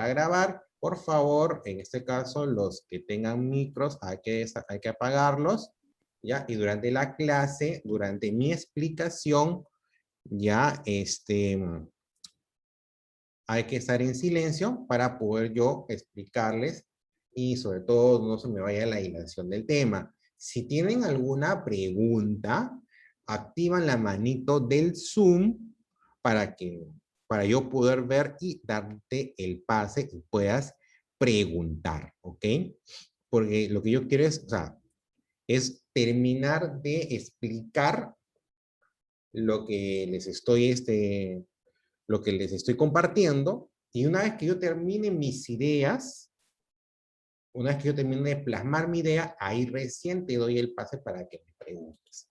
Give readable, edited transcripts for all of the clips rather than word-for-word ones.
a grabar, por favor, en este caso, los que tengan micros, hay que apagarlos, ¿ya? Y durante la clase, durante mi explicación, ya, hay que estar en silencio para poder yo explicarles y sobre todo no se me vaya la dilación del tema. Si tienen alguna pregunta, activan la manito del Zoom para para yo poder ver y darte el pase y puedas preguntar, ¿ok? Porque lo que yo quiero es, o sea, es terminar de explicar lo que les estoy, lo que les estoy compartiendo, y una vez que yo termine mis ideas, una vez que yo termine de plasmar mi idea, ahí recién te doy el pase para que me preguntes.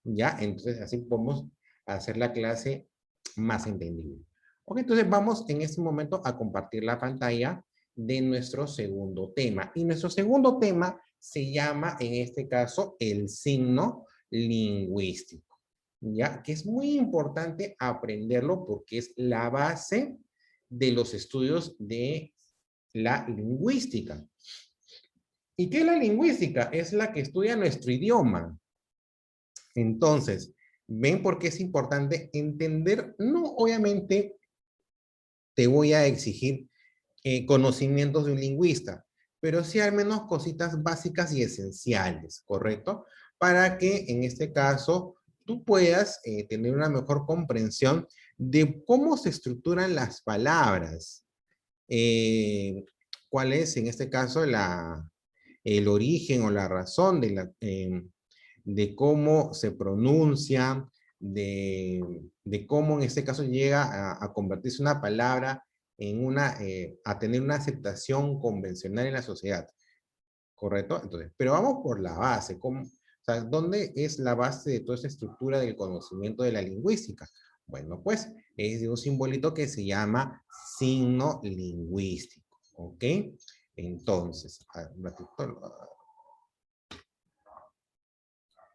¿Ya? Entonces así podemos hacer la clase más entendible. Ok, entonces vamos en este momento a compartir la pantalla de nuestro segundo tema. Y nuestro segundo tema se llama, en este caso, el signo lingüístico. ¿Ya? Que es muy importante aprenderlo porque es la base de los estudios de la lingüística. ¿Y qué es la lingüística? Es la que estudia nuestro idioma. Entonces, ¿ven por qué es importante entender? No, obviamente, te voy a exigir conocimientos de un lingüista, pero sí al menos cositas básicas y esenciales, ¿correcto? Para que en este caso tú puedas tener una mejor comprensión de cómo se estructuran las palabras, cuál es en este caso el origen o la razón de cómo se pronuncia, de cómo en este caso llega a convertirse una palabra en a tener una aceptación convencional en la sociedad, ¿correcto? Entonces, pero vamos por la base, o sea, ¿dónde es la base de toda esa estructura del conocimiento de la lingüística? Bueno, pues es de un simbolito que se llama signo lingüístico, ¿ok? Entonces, a ver, un ratito,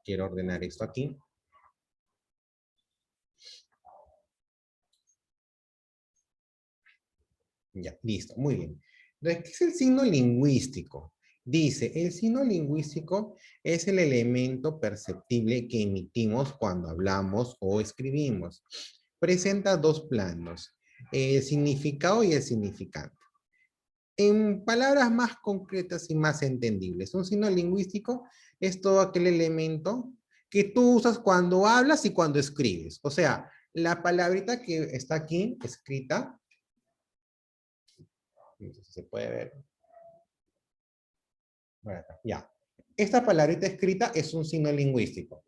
quiero ordenar esto aquí. Ya, listo, muy bien. Entonces, ¿qué es el signo lingüístico? Dice, el signo lingüístico es el elemento perceptible que emitimos cuando hablamos o escribimos. Presenta dos planos, el significado y el significante. En palabras más concretas y más entendibles, un signo lingüístico es todo aquel elemento que tú usas cuando hablas y cuando escribes. O sea, la palabrita que está aquí escrita, no sé si se puede ver. Bueno, ya. Esta palabrita escrita es un signo lingüístico.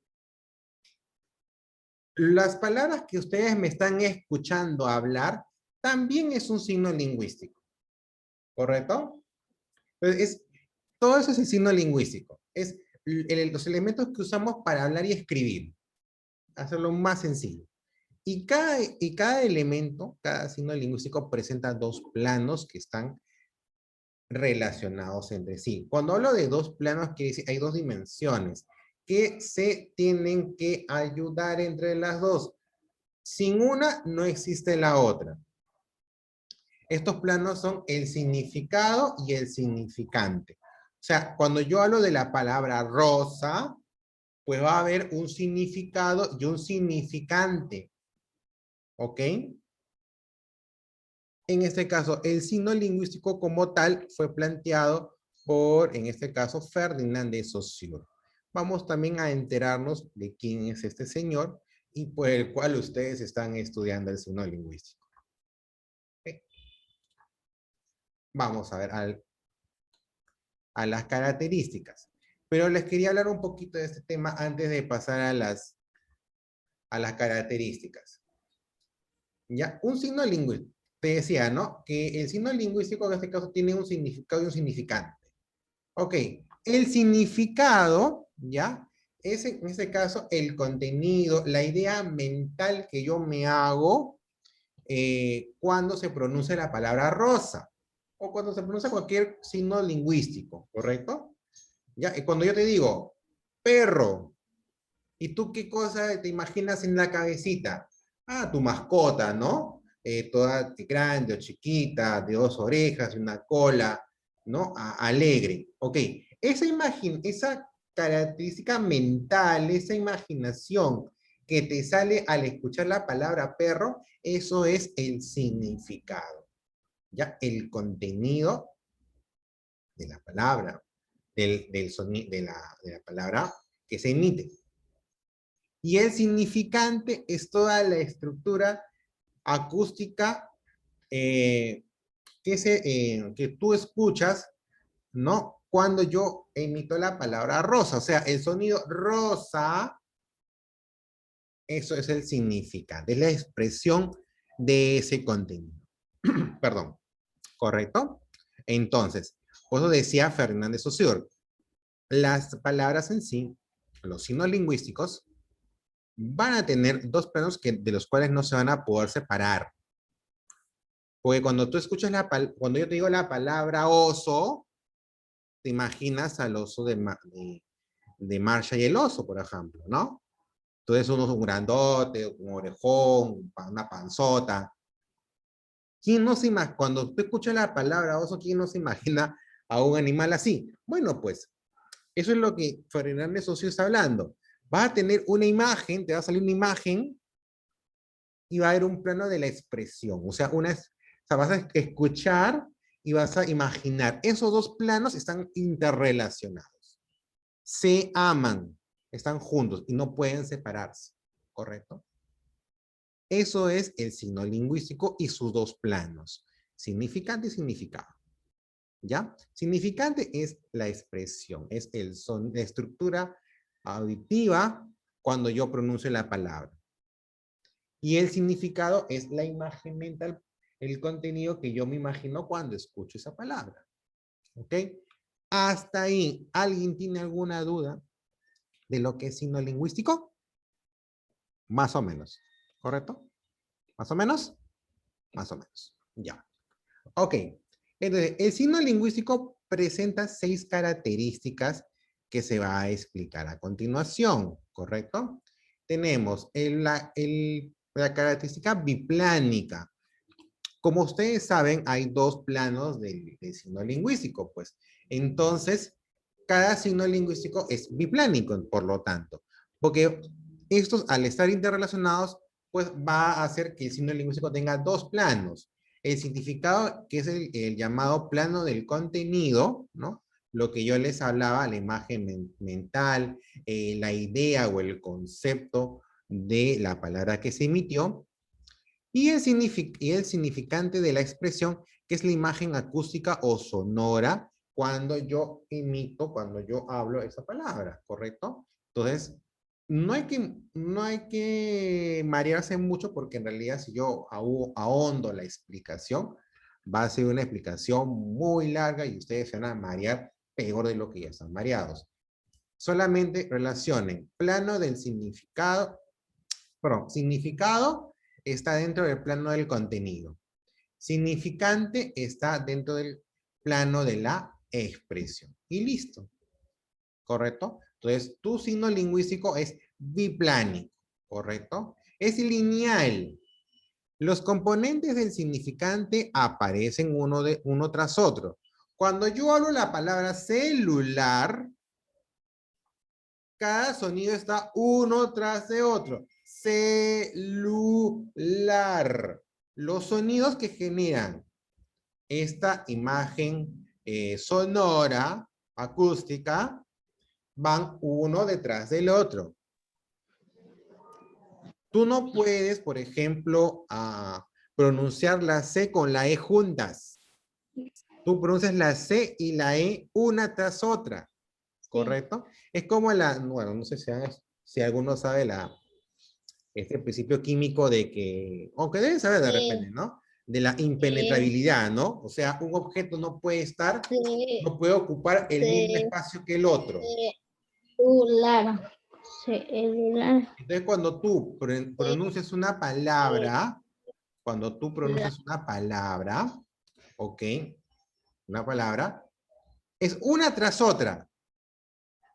Las palabras que ustedes me están escuchando hablar también es un signo lingüístico. ¿Correcto? Entonces, todo eso es el signo lingüístico. Es los elementos que usamos para hablar y escribir. Hacerlo más sencillo. Y cada elemento, cada signo lingüístico presenta dos planos que están relacionados entre sí. Cuando hablo de dos planos, quiere decir hay dos dimensiones que se tienen que ayudar entre las dos. Sin una, no existe la otra. Estos planos son el significado y el significante. O sea, cuando yo hablo de la palabra rosa, pues va a haber un significado y un significante. ¿Ok? En este caso, el signo lingüístico como tal fue planteado por, en este caso, Ferdinand de Saussure. Vamos también a enterarnos de quién es este señor y por el cual ustedes están estudiando el signo lingüístico. ¿Okay? Vamos a ver a las características. Pero les quería hablar un poquito de este tema antes de pasar a las características. ¿Ya? Un signo lingüístico. Te decía, ¿no? Que el signo lingüístico en este caso tiene un significado y un significante. Ok, el significado, ¿ya? Es en este caso el contenido, la idea mental que yo me hago cuando se pronuncia la palabra rosa o cuando se pronuncia cualquier signo lingüístico, ¿correcto? ¿Ya? Y cuando yo te digo perro, ¿y tú qué cosa te imaginas en la cabecita? Ah, tu mascota, ¿no? toda grande o chiquita, de dos orejas y una cola, ¿no? Alegre. Ok, esa imagen, esa característica mental, esa imaginación que te sale al escuchar la palabra perro, eso es el significado, ¿ya? El contenido de la palabra, del sonido, de la palabra que se emite. Y el significante es toda la estructura acústica que tú escuchas, ¿no? Cuando yo emito la palabra rosa, o sea, el sonido rosa, eso es el significante, es la expresión de ese contenido. Perdón, ¿correcto? Entonces, por eso decía Fernández Saussure, las palabras en sí, los signos lingüísticos, van a tener dos planos de los cuales no se van a poder separar. Porque cuando tú escuchas cuando yo te digo la palabra oso, te imaginas al oso de Marsha y el oso, por ejemplo, ¿no? Entonces uno es un grandote, un orejón, una panzota. ¿Quién no se imagina, cuando tú escuchas la palabra oso, quién no se imagina a un animal así? Bueno, pues, eso es lo que Fernández Saussure está hablando. Vas a tener una imagen, te va a salir una imagen y va a haber un plano de la expresión. O sea, vas a escuchar y vas a imaginar. Esos dos planos están interrelacionados. Se aman, están juntos y no pueden separarse. ¿Correcto? Eso es el signo lingüístico y sus dos planos. Significante y significado. ¿Ya? Significante es la expresión, es la estructura auditiva cuando yo pronuncio la palabra. Y el significado es la imagen mental, el contenido que yo me imagino cuando escucho esa palabra. ¿Ok? Hasta ahí, ¿alguien tiene alguna duda de lo que es signo lingüístico? Más o menos. ¿Correcto? ¿Más o menos? Más o menos. Ya. Ok. Entonces, el signo lingüístico presenta 6 características que se va a explicar a continuación. ¿Correcto? Tenemos la característica biplánica. Como ustedes saben, hay dos planos del signo lingüístico, pues. Entonces, cada signo lingüístico es biplánico, por lo tanto. Porque estos, al estar interrelacionados, pues va a hacer que el signo lingüístico tenga dos planos. El significado, que es el llamado plano del contenido, ¿no? Lo que yo les hablaba, la imagen mental, la idea o el concepto de la palabra que se emitió, y el significante de la expresión, que es la imagen acústica o sonora cuando yo emito, cuando yo hablo esa palabra, ¿correcto? Entonces, no hay que marearse mucho porque en realidad si yo ahondo la explicación, va a ser una explicación muy larga y ustedes se van a marear peor de lo que ya están mareados. Solamente relacionen plano del significado, perdón, significado está dentro del plano del contenido. Significante está dentro del plano de la expresión. Y listo. ¿Correcto? Entonces, tu signo lingüístico es biplánico. ¿Correcto? Es lineal. Los componentes del significante aparecen uno tras otro. Cuando yo hablo la palabra celular, cada sonido está uno tras de otro. Celular. Los sonidos que generan esta imagen sonora, acústica, van uno detrás del otro. Tú no puedes, por ejemplo, pronunciar la C con la E juntas. Tú pronuncias la C y la E una tras otra. ¿Correcto? Sí. Es como bueno, no sé si alguno sabe este principio químico de que, aunque deben saber de repente, ¿no? De la impenetrabilidad, ¿no? O sea, un objeto no puede no puede ocupar el mismo espacio que el otro. Celular. Entonces, cuando tú pronuncias una palabra, ¿ok? Una palabra, es una tras otra.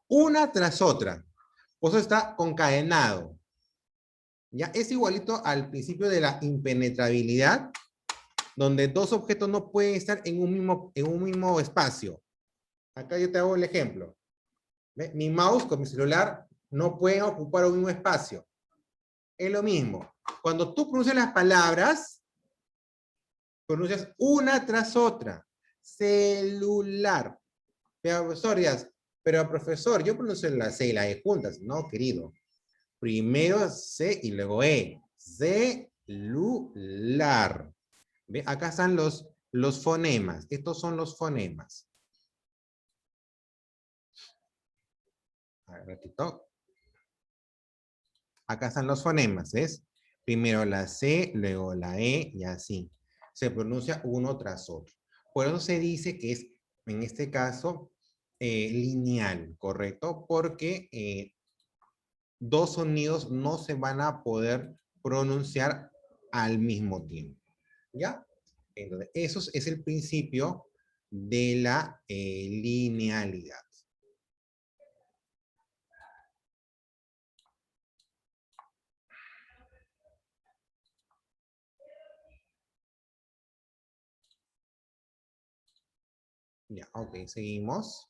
Una tras otra. Por eso está concadenado. Ya es igualito al principio de la impenetrabilidad, donde dos objetos no pueden estar en un mismo espacio. Acá yo te hago el ejemplo. ¿Ve? Mi mouse con mi celular no pueden ocupar un mismo espacio. Es lo mismo. Cuando tú pronuncias las palabras, pronuncias una tras otra. Celular. Pero profesor, yo pronuncio la C y la E juntas. No, querido. Primero C y luego E. Celular. ¿Ve? Acá están los fonemas. Estos son los fonemas. A ver, ratito. Acá están los fonemas, ¿ves? Primero la C, luego la E y así. Se pronuncia uno tras otro. Por eso se dice que es, en este caso, lineal, ¿correcto? Porque dos sonidos no se van a poder pronunciar al mismo tiempo. ¿Ya? Entonces, eso es el principio de la linealidad. Ya, ok, seguimos.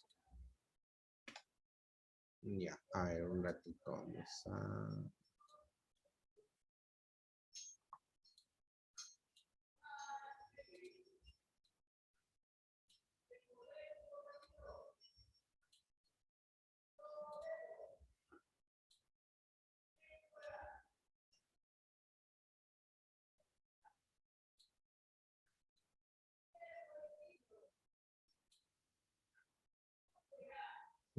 Ya, a ver, un ratito. Vamos a...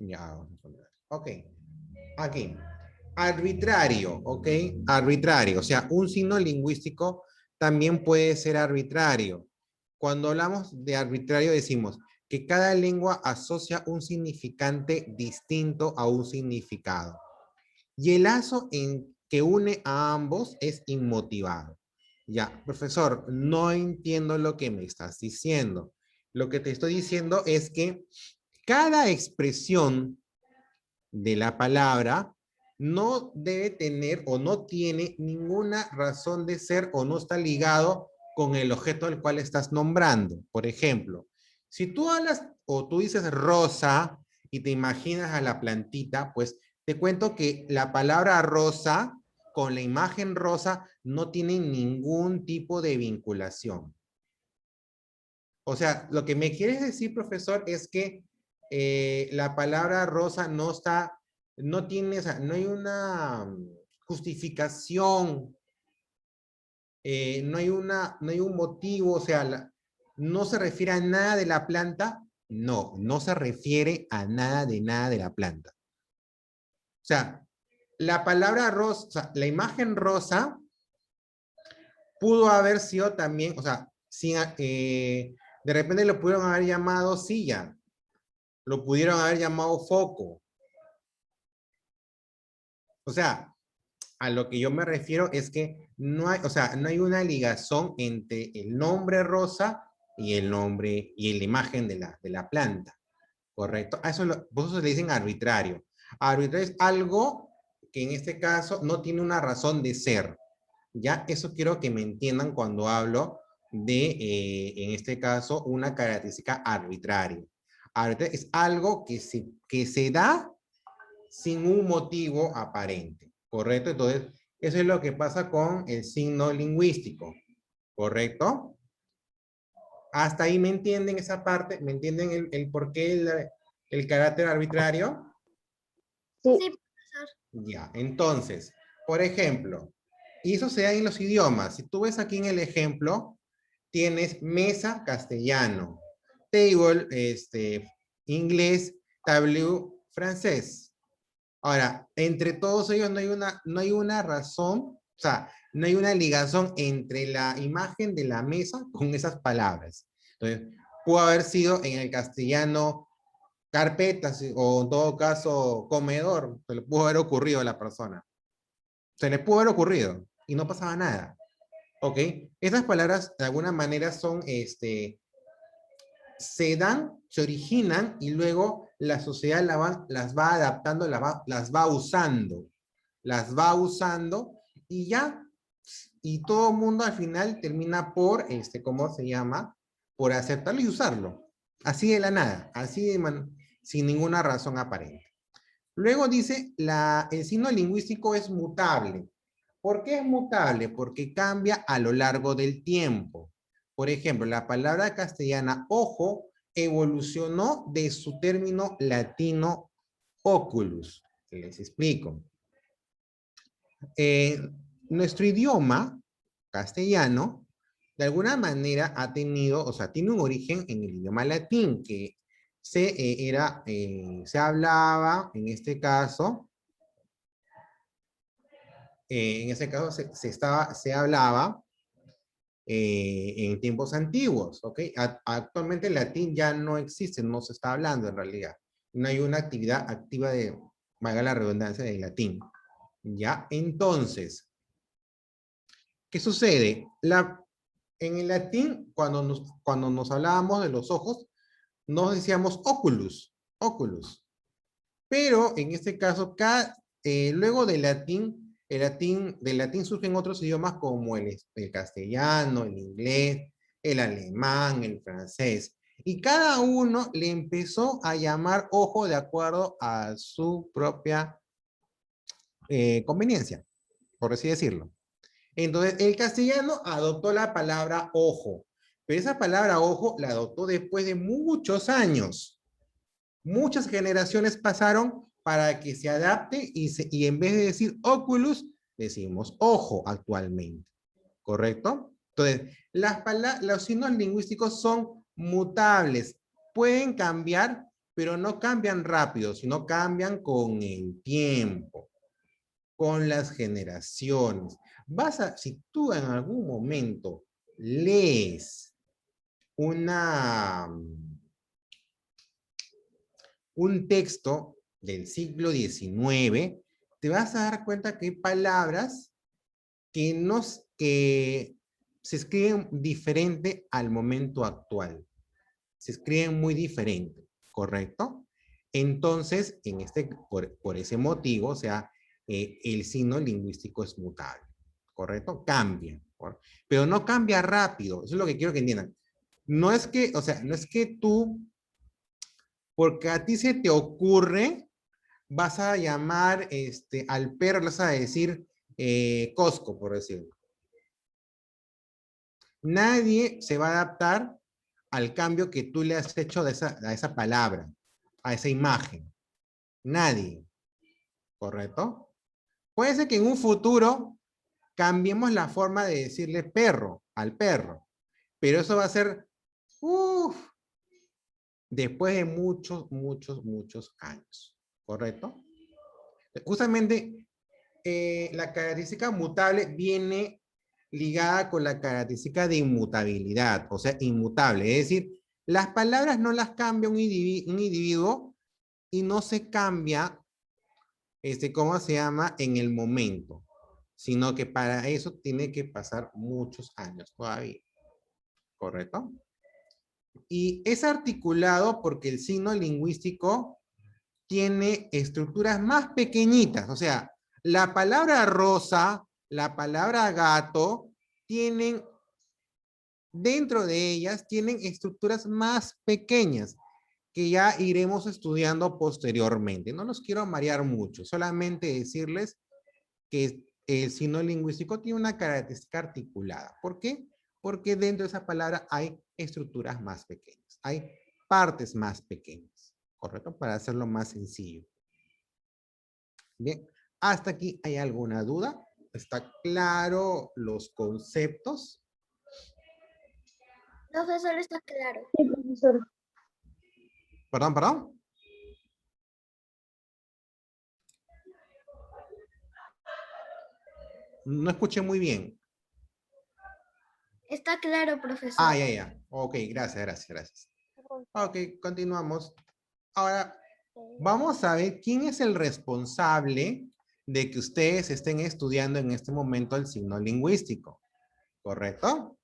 Ya, vamos a poner. Ok, aquí. Arbitrario, ¿ok? Arbitrario, o sea, un signo lingüístico también puede ser arbitrario. Cuando hablamos de arbitrario decimos que cada lengua asocia un significante distinto a un significado. Y el lazo en que une a ambos es inmotivado. Ya, profesor, no entiendo lo que me estás diciendo. Lo que te estoy diciendo es que cada expresión de la palabra no debe tener o no tiene ninguna razón de ser o no está ligado con el objeto al cual estás nombrando. Por ejemplo, si tú hablas o tú dices rosa y te imaginas a la plantita, pues te cuento que la palabra rosa con la imagen rosa no tiene ningún tipo de vinculación. O sea, lo que me quieres decir, profesor, es que la palabra rosa no está, no tiene, o sea, no hay una justificación, no hay un motivo, o sea, no se refiere a nada de la planta. No, no se refiere a nada de la planta. O sea, la palabra rosa, o sea, la imagen rosa pudo haber sido también, o sea, sin, de repente lo pudieron haber llamado silla, lo pudieron haber llamado foco. O sea, a lo que yo me refiero es que no hay, o sea, no hay una ligación entre el nombre rosa y el nombre y la imagen de la planta, ¿correcto? A eso, por eso se le dicen arbitrario. Arbitrario es algo que en este caso no tiene una razón de ser. Ya, eso quiero que me entiendan cuando hablo de, en este caso, una característica arbitraria. Arbitrario es algo que se da sin un motivo aparente, ¿correcto? Entonces, eso es lo que pasa con el signo lingüístico, ¿correcto? ¿Hasta ahí me entienden esa parte? ¿Me entienden el por qué el carácter arbitrario? Sí. Ya, entonces, por ejemplo, y eso se da en los idiomas. Si tú ves aquí en el ejemplo, tienes mesa, castellano, table, inglés, tableau, francés. Ahora, entre todos ellos no hay una razón, o sea, no hay una ligación entre la imagen de la mesa con esas palabras. Entonces, pudo haber sido en el castellano carpetas o en todo caso comedor, se le pudo haber ocurrido a la persona. Se le pudo haber ocurrido y no pasaba nada. ¿Ok? Esas palabras de alguna manera son, se dan, se originan y luego la sociedad las va adaptando, las va usando. Las va usando y ya, y todo el mundo al final termina por, ¿cómo se llama? Por aceptarlo y usarlo. Así de la nada, sin ninguna razón aparente. Luego dice, el signo lingüístico es mutable. ¿Por qué es mutable? Porque cambia a lo largo del tiempo. Por ejemplo, la palabra castellana ojo evolucionó de su término latino oculus. Les explico. Nuestro idioma castellano, de alguna manera ha tenido, o sea, tiene un origen en el idioma latín, que se hablaba, se hablaba en tiempos antiguos, ¿ok? Actualmente el latín ya no existe, no se está hablando en realidad. No hay una actividad activa de, valga la redundancia, del latín. ¿Ya? Entonces, ¿qué sucede? En el latín, cuando nos hablábamos de los ojos, nos decíamos oculus, oculus. Pero en este caso, luego del latín surgen otros idiomas como el castellano, el inglés, el alemán, el francés. Y cada uno le empezó a llamar ojo de acuerdo a su propia conveniencia, por así decirlo. Entonces, el castellano adoptó la palabra ojo, pero esa palabra ojo la adoptó después de muchos años. Muchas generaciones pasaron para que se adapte y en vez de decir oculus, decimos ojo actualmente. ¿Correcto? Entonces, los signos lingüísticos son mutables. Pueden cambiar, pero no cambian rápido, sino cambian con el tiempo, con las generaciones. Si tú en algún momento lees un texto del siglo XIX, te vas a dar cuenta que hay palabras que se escriben diferente al momento actual. Se escriben muy diferente, ¿correcto? Entonces, por ese motivo, o sea, el signo lingüístico es mutable, ¿correcto? Cambia, pero no cambia rápido. Eso es lo que quiero que entiendan. No es que, o sea, no es que tú, porque a ti se te ocurre, vas a llamar al perro, le vas a decir Costco, por decirlo. Nadie se va a adaptar al cambio que tú le has hecho a esa palabra, a esa imagen. Nadie. ¿Correcto? Puede ser que en un futuro cambiemos la forma de decirle perro al perro, pero eso va a ser después de muchos, muchos, muchos años. ¿Correcto? Justamente la característica mutable viene ligada con la característica de inmutabilidad, o sea, inmutable. Es decir, las palabras no las cambia un individuo y no se cambia, ¿cómo se llama? En el momento, sino que para eso tiene que pasar muchos años todavía. ¿Correcto? Y es articulado porque el signo lingüístico tiene estructuras más pequeñitas, o sea, la palabra rosa, la palabra gato, dentro de ellas, tienen estructuras más pequeñas que ya iremos estudiando posteriormente. No los quiero marear mucho, solamente decirles que el signo lingüístico tiene una característica articulada. ¿Por qué? Porque dentro de esa palabra hay estructuras más pequeñas, hay partes más pequeñas, ¿correcto? Para hacerlo más sencillo. Bien, ¿hasta aquí hay alguna duda? ¿Está claro los conceptos? Profesor, está claro. Sí, profesor. Perdón, perdón. No escuché muy bien. Está claro, profesor. Ah, ya. Ok, gracias. Ok, continuamos. Ahora, vamos a ver quién es el responsable de que ustedes estén estudiando en este momento el signo lingüístico. ¿Correcto?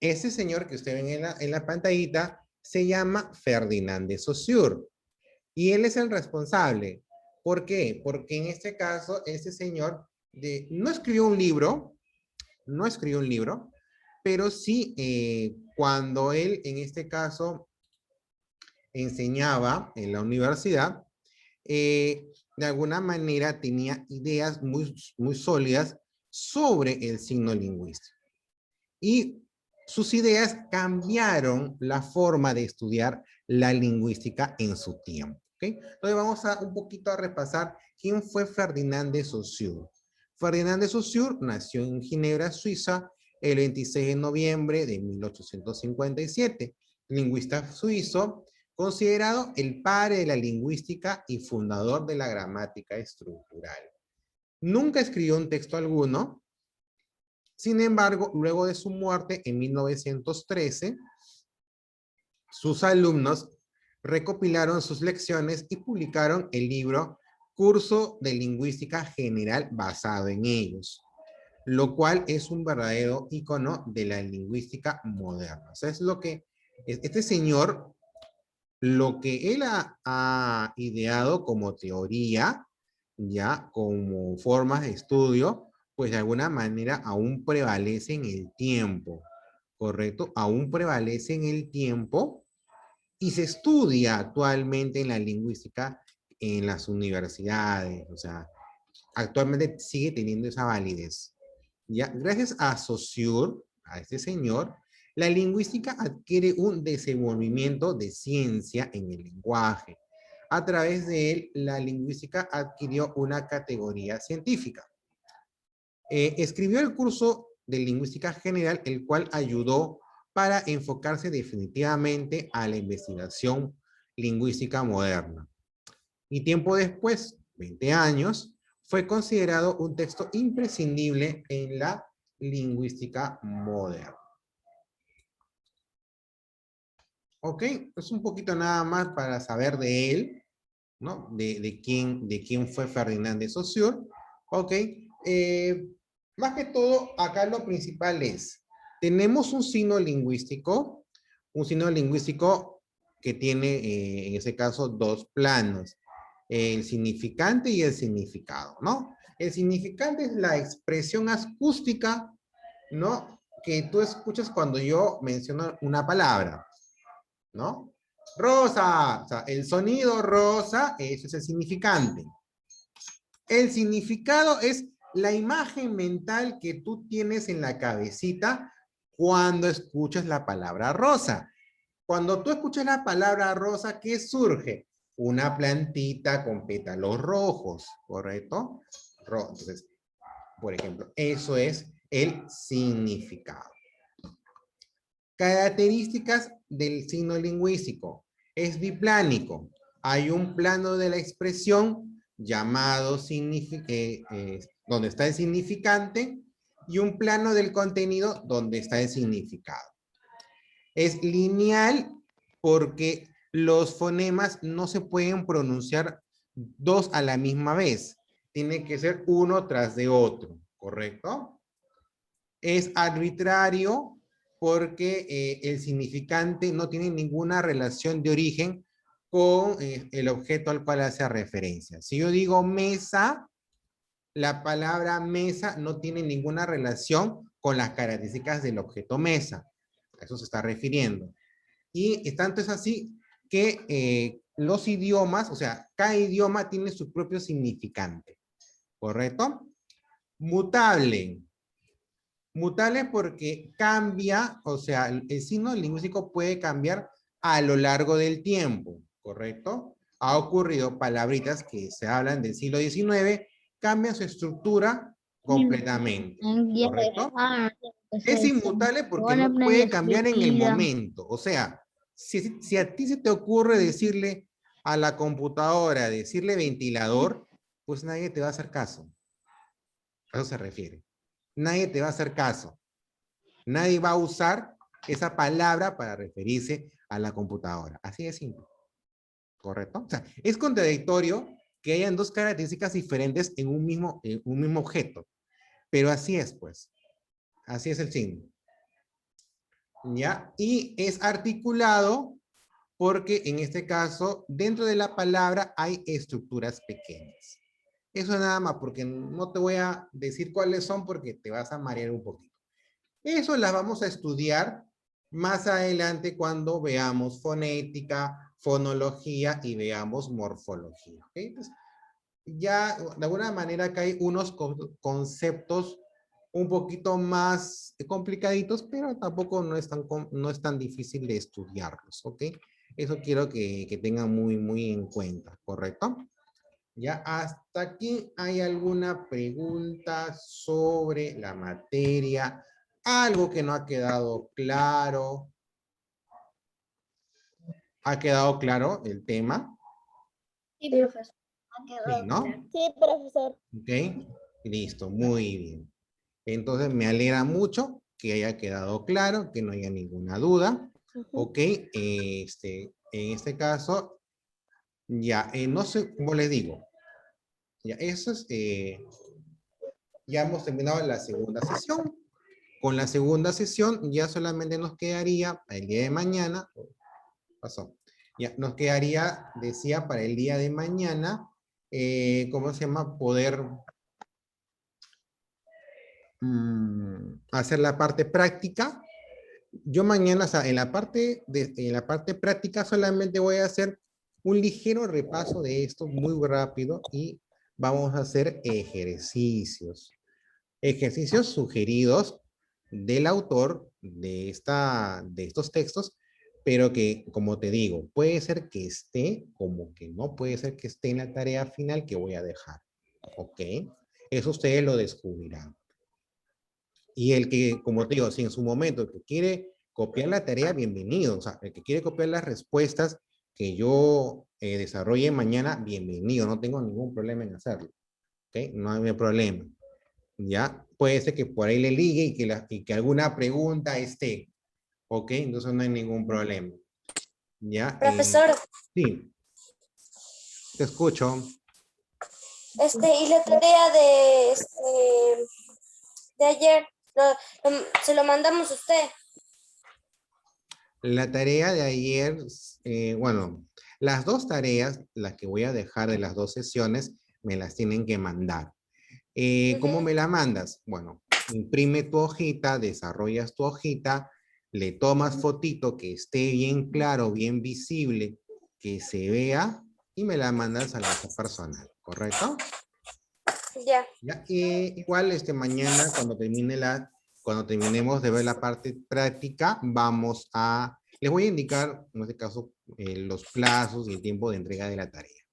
Ese señor que usted ven en la pantallita se llama Ferdinand de Saussure. Y él es el responsable. ¿Por qué? Porque en este caso, ese señor no escribió un libro, pero sí cuando él, en este caso, enseñaba en la universidad, de alguna manera tenía ideas muy sólidas sobre el signo lingüístico. Y sus ideas cambiaron la forma de estudiar la lingüística en su tiempo. ¿Okay? Entonces vamos a un poquito a repasar quién fue Ferdinand de Saussure. Ferdinand de Saussure nació en Ginebra, Suiza, el 26 de noviembre de 1857. Lingüista suizo, considerado el padre de la lingüística y fundador de la gramática estructural. Nunca escribió un texto alguno. Sin embargo, luego de su muerte en 1913, sus alumnos recopilaron sus lecciones y publicaron el libro Curso de Lingüística General basado en ellos, lo cual es un verdadero icono de la lingüística moderna. O sea, es lo que este señor, lo que él ha ideado como teoría, ya como formas de estudio, pues de alguna manera aún prevalece en el tiempo, ¿correcto? Aún prevalece en el tiempo y se estudia actualmente en la lingüística en las universidades, o sea, actualmente sigue teniendo esa validez. ¿Ya? Gracias a Saussure, a este señor, la lingüística adquiere un desenvolvimiento de ciencia en el lenguaje. A través de él, la lingüística adquirió una categoría científica. Escribió el curso de lingüística general, el cual ayudó para enfocarse definitivamente a la investigación lingüística moderna. Y tiempo después, 20 años, fue considerado un texto imprescindible en la lingüística moderna. Ok, es un poquito nada más para saber de él, ¿no? De quién fue Ferdinand de Saussure. Ok, más que todo, acá lo principal es, tenemos un signo lingüístico que tiene, en ese caso, dos planos, el significante y el significado, ¿no? El significante es la expresión acústica, ¿no? Que tú escuchas cuando yo menciono una palabra, ¿no? Rosa, o sea, el sonido rosa, eso es el significante. El significado es la imagen mental que tú tienes en la cabecita cuando escuchas la palabra rosa. Cuando tú escuchas la palabra rosa, ¿qué surge? Una plantita con pétalos rojos, ¿correcto? Entonces, por ejemplo, eso es el significado. Características del signo lingüístico. Es biplánico. Hay un plano de la expresión llamado donde está el significante y un plano del contenido donde está el significado. Es lineal porque los fonemas no se pueden pronunciar dos a la misma vez. Tiene que ser uno tras de otro, ¿correcto? Es arbitrario porque el significante no tiene ninguna relación de origen con el objeto al cual hace referencia. Si yo digo mesa, la palabra mesa no tiene ninguna relación con las características del objeto mesa. A eso se está refiriendo. Y tanto es así que los idiomas, o sea, cada idioma tiene su propio significante. ¿Correcto? Mutable. Mutable porque cambia, o sea, el signo lingüístico puede cambiar a lo largo del tiempo, ¿correcto? Ha ocurrido palabritas que se hablan del siglo XIX, cambian su estructura completamente, ¿correcto? Es inmutable porque no puede cambiar en el momento, o sea, si a ti se te ocurre decirle a la computadora, decirle ventilador, pues nadie te va a hacer caso. A eso se refiere. Nadie te va a hacer caso. Nadie va a usar esa palabra para referirse a la computadora. Así de simple. ¿Correcto? O sea, es contradictorio que hayan dos características diferentes en un mismo objeto. Pero así es, pues. Así es el signo. ¿Ya? Y es articulado porque en este caso, dentro de la palabra hay estructuras pequeñas. Eso nada más, porque no te voy a decir cuáles son porque te vas a marear un poquito. Eso las vamos a estudiar más adelante cuando veamos fonética, fonología y veamos morfología. ¿Okay? Entonces, ya de alguna manera acá hay unos conceptos un poquito más complicaditos, pero tampoco no es tan difícil de estudiarlos, ¿ok? Eso quiero que tengan muy en cuenta, ¿correcto? Ya hasta aquí hay alguna pregunta sobre la materia, algo que no ha quedado claro. ¿Ha quedado claro el tema? Sí, profesor. Sí, ¿no? Sí, profesor. Ok, listo, muy bien. Entonces me alegra mucho que haya quedado claro, que no haya ninguna duda. Ok, en este caso, ya, no sé, como les digo, ya, eso es, ya hemos terminado la segunda sesión. Con la segunda sesión ya solamente nos quedaría el día de mañana, pasó, ya nos quedaría, decía, para el día de mañana, ¿cómo se llama? Poder hacer la parte práctica. Yo mañana, o sea, en la parte práctica solamente voy a hacer un ligero repaso de esto muy rápido y vamos a hacer ejercicios. Ejercicios sugeridos del autor de estos textos, pero que, como te digo, puede ser que esté, como que no puede ser que esté en la tarea final que voy a dejar. ¿Ok? Eso ustedes lo descubrirán. Y el que, como te digo, si en su momento el que quiere copiar la tarea, bienvenido. O sea, el que quiere copiar las respuestas que yo desarrolle mañana, bienvenido. No tengo ningún problema en hacerlo. ¿Ok? No hay problema. ¿Ya? Puede ser que por ahí le ligue y que alguna pregunta esté. ¿Ok? Entonces no hay ningún problema. ¿Ya? Profesor, Sí, te escucho. y la tarea de ayer, se lo mandamos a usted. La tarea de ayer, bueno, las dos tareas, las que voy a dejar de las dos sesiones, me las tienen que mandar. ¿Cómo me la mandas? Bueno, imprime tu hojita, desarrollas tu hojita, le tomas fotito que esté bien claro, bien visible, que se vea y me la mandas al WhatsApp personal, ¿correcto? Ya. ¿Ya? Igual mañana cuando terminemos de ver la parte práctica, les voy a indicar en este caso los plazos y el tiempo de entrega de la tarea,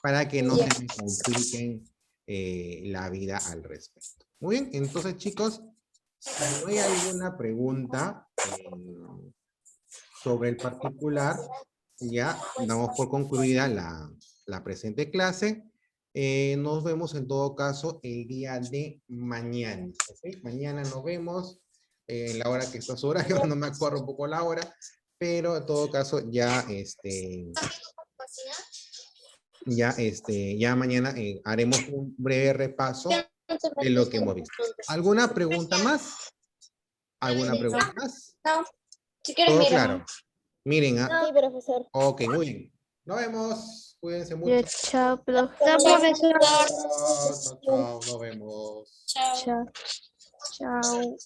para que no se me compliquen la vida al respecto. Muy bien, entonces chicos, si no hay alguna pregunta sobre el particular, ya damos por concluida la presente clase. Nos vemos en todo caso el día de mañana. ¿Okay? Mañana nos vemos en la hora que está su hora, yo no me acuerdo un poco la hora, pero en todo caso ya mañana haremos un breve repaso de lo que hemos visto. ¿Alguna pregunta más? ¿Alguna pregunta más? No, si quiere, ¿Todo mira. claro? Miren, Sí, profesor. ok, muy bien. Nos vemos. Cuídense Ya, mucho. chao, profe. Chao, profesor. Chao, chao, chao. Nos vemos. Chao. Chao. Chao.